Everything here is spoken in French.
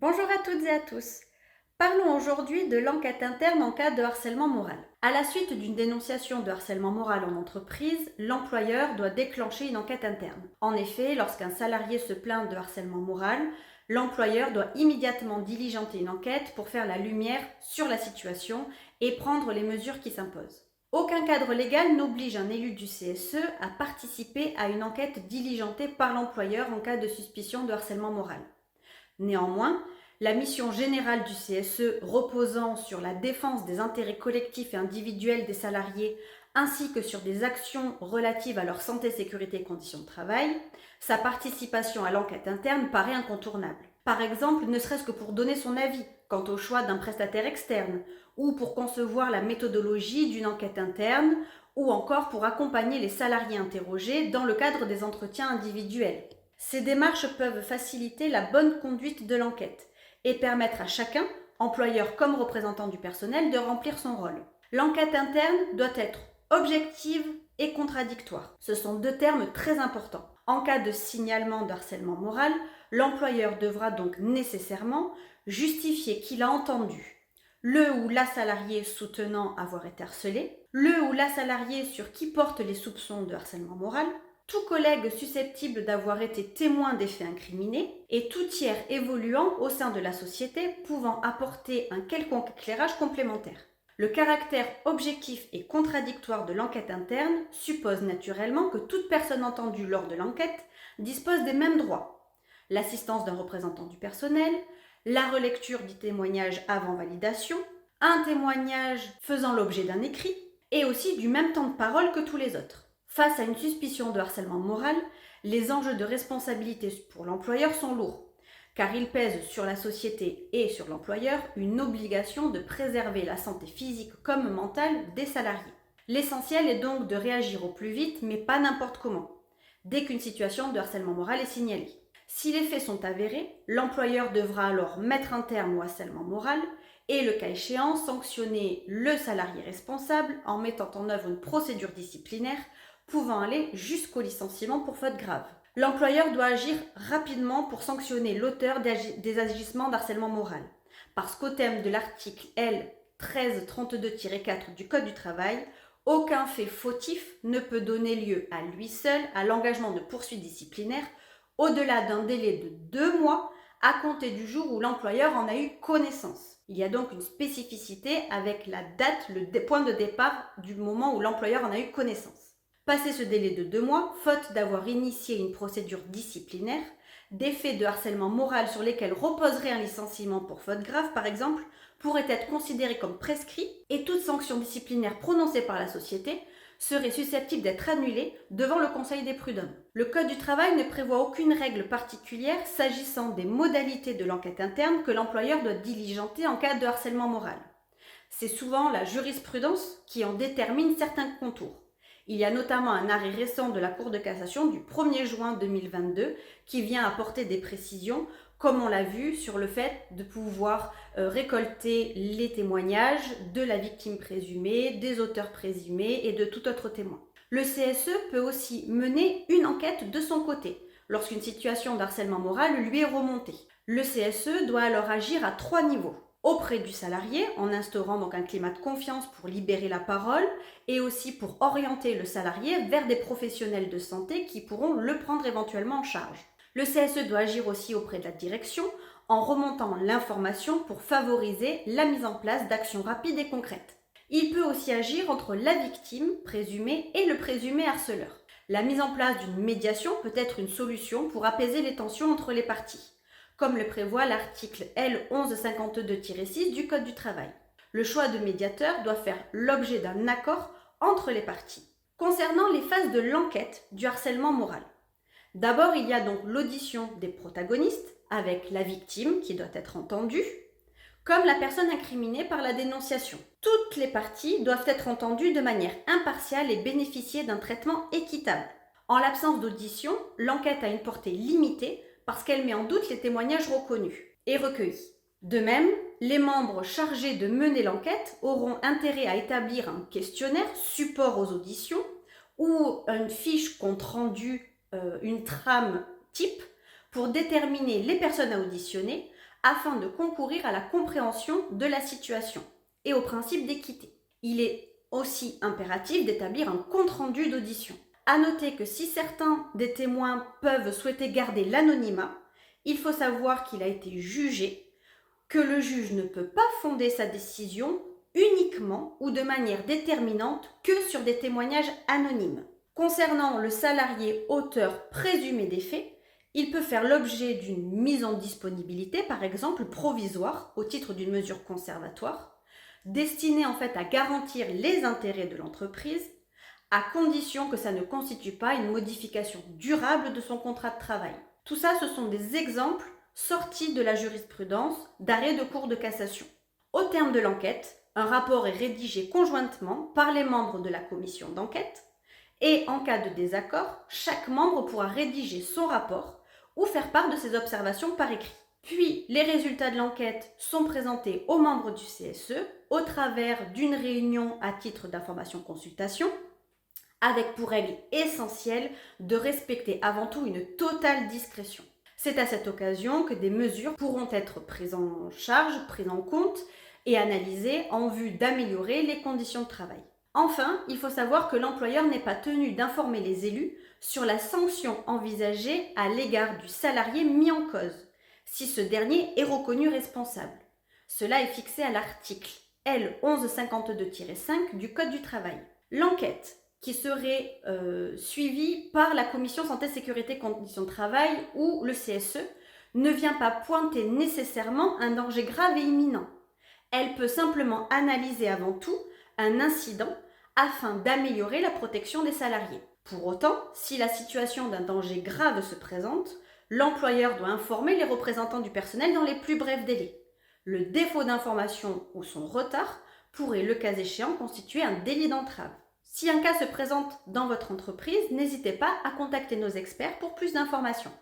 Bonjour à toutes et à tous. Parlons aujourd'hui de l'enquête interne en cas de harcèlement moral. À la suite d'une dénonciation de harcèlement moral en entreprise, l'employeur doit déclencher une enquête interne. En effet, lorsqu'un salarié se plaint de harcèlement moral, l'employeur doit immédiatement diligenter une enquête pour faire la lumière sur la situation et prendre les mesures qui s'imposent. Aucun cadre légal n'oblige un élu du CSE à participer à une enquête diligentée par l'employeur en cas de suspicion de harcèlement moral. Néanmoins, la mission générale du CSE reposant sur la défense des intérêts collectifs et individuels des salariés ainsi que sur des actions relatives à leur santé, sécurité et conditions de travail, sa participation à l'enquête interne paraît incontournable. Par exemple, ne serait-ce que pour donner son avis quant au choix d'un prestataire externe, ou pour concevoir la méthodologie d'une enquête interne, ou encore pour accompagner les salariés interrogés dans le cadre des entretiens individuels. Ces démarches peuvent faciliter la bonne conduite de l'enquête et permettre à chacun, employeur comme représentant du personnel, de remplir son rôle. L'enquête interne doit être objective et contradictoire. Ce sont deux termes très importants. En cas de signalement de harcèlement moral, l'employeur devra donc nécessairement justifier qu'il a entendu le ou la salariée soutenant avoir été harcelé, le ou la salariée sur qui portent les soupçons de harcèlement moral, tout collègue susceptible d'avoir été témoin des faits incriminés et tout tiers évoluant au sein de la société pouvant apporter un quelconque éclairage complémentaire. Le caractère objectif et contradictoire de l'enquête interne suppose naturellement que toute personne entendue lors de l'enquête dispose des mêmes droits. L'assistance d'un représentant du personnel, la relecture du témoignage avant validation, un témoignage faisant l'objet d'un écrit et aussi du même temps de parole que tous les autres. Face à une suspicion de harcèlement moral, les enjeux de responsabilité pour l'employeur sont lourds, car il pèse sur la société et sur l'employeur une obligation de préserver la santé physique comme mentale des salariés. L'essentiel est donc de réagir au plus vite, mais pas n'importe comment, dès qu'une situation de harcèlement moral est signalée. Si les faits sont avérés, l'employeur devra alors mettre un terme au harcèlement moral et, le cas échéant, sanctionner le salarié responsable en mettant en œuvre une procédure disciplinaire pouvant aller jusqu'au licenciement pour faute grave. L'employeur doit agir rapidement pour sanctionner l'auteur des agissements d'harcèlement moral, parce qu'au terme de l'article L 1332-4 du Code du travail, aucun fait fautif ne peut donner lieu à lui seul à l'engagement de poursuites disciplinaires au-delà d'un délai de 2 mois à compter du jour où l'employeur en a eu connaissance. Il y a donc une spécificité avec la date, le point de départ du moment où l'employeur en a eu connaissance. Passé ce délai de 2 mois, faute d'avoir initié une procédure disciplinaire, des faits de harcèlement moral sur lesquels reposerait un licenciement pour faute grave, par exemple, pourraient être considérés comme prescrits et toute sanction disciplinaire prononcée par la société serait susceptible d'être annulée devant le Conseil des prud'hommes. Le Code du travail ne prévoit aucune règle particulière s'agissant des modalités de l'enquête interne que l'employeur doit diligenter en cas de harcèlement moral. C'est souvent la jurisprudence qui en détermine certains contours. Il y a notamment un arrêt récent de la Cour de cassation du 1er juin 2022 qui vient apporter des précisions, comme on l'a vu, sur le fait de pouvoir récolter les témoignages de la victime présumée, des auteurs présumés et de tout autre témoin. Le CSE peut aussi mener une enquête de son côté lorsqu'une situation de harcèlement moral lui est remontée. Le CSE doit alors agir à 3 niveaux. Auprès du salarié, en instaurant donc un climat de confiance pour libérer la parole et aussi pour orienter le salarié vers des professionnels de santé qui pourront le prendre éventuellement en charge. Le CSE doit agir aussi auprès de la direction en remontant l'information pour favoriser la mise en place d'actions rapides et concrètes. Il peut aussi agir entre la victime présumée et le présumé harceleur. La mise en place d'une médiation peut être une solution pour apaiser les tensions entre les parties, comme le prévoit l'article L 1152-6 du Code du travail. Le choix de médiateur doit faire l'objet d'un accord entre les parties. Concernant les phases de l'enquête du harcèlement moral, d'abord il y a donc l'audition des protagonistes avec la victime qui doit être entendue, comme la personne incriminée par la dénonciation. Toutes les parties doivent être entendues de manière impartiale et bénéficier d'un traitement équitable. En l'absence d'audition, l'enquête a une portée limitée parce qu'elle met en doute les témoignages reconnus et recueillis. De même, les membres chargés de mener l'enquête auront intérêt à établir un questionnaire support aux auditions ou une fiche compte rendu, une trame type pour déterminer les personnes à auditionner afin de concourir à la compréhension de la situation et au principe d'équité. Il est aussi impératif d'établir un compte-rendu d'audition. À noter que si certains des témoins peuvent souhaiter garder l'anonymat, il faut savoir qu'il a été jugé, que le juge ne peut pas fonder sa décision uniquement ou de manière déterminante que sur des témoignages anonymes. Concernant le salarié auteur présumé des faits, il peut faire l'objet d'une mise en disponibilité, par exemple provisoire, au titre d'une mesure conservatoire, destinée en fait à garantir les intérêts de l'entreprise, à condition que ça ne constitue pas une modification durable de son contrat de travail. Tout ça, ce sont des exemples sortis de la jurisprudence d'arrêt de cour de cassation. Au terme de l'enquête, un rapport est rédigé conjointement par les membres de la commission d'enquête et en cas de désaccord, chaque membre pourra rédiger son rapport ou faire part de ses observations par écrit. Puis, les résultats de l'enquête sont présentés aux membres du CSE au travers d'une réunion à titre d'information-consultation, avec pour règle essentielle de respecter avant tout une totale discrétion. C'est à cette occasion que des mesures pourront être prises en charge, prises en compte et analysées en vue d'améliorer les conditions de travail. Enfin, il faut savoir que l'employeur n'est pas tenu d'informer les élus sur la sanction envisagée à l'égard du salarié mis en cause, si ce dernier est reconnu responsable. Cela est fixé à l'article L 1152-5 du Code du travail. L'enquête qui serait suivie par la commission santé, sécurité, conditions de travail ou le CSE ne vient pas pointer nécessairement un danger grave et imminent. Elle peut simplement analyser avant tout un incident afin d'améliorer la protection des salariés. Pour autant, si la situation d'un danger grave se présente, l'employeur doit informer les représentants du personnel dans les plus brefs délais. Le défaut d'information ou son retard pourrait, le cas échéant, constituer un délit d'entrave. Si un cas se présente dans votre entreprise, n'hésitez pas à contacter nos experts pour plus d'informations.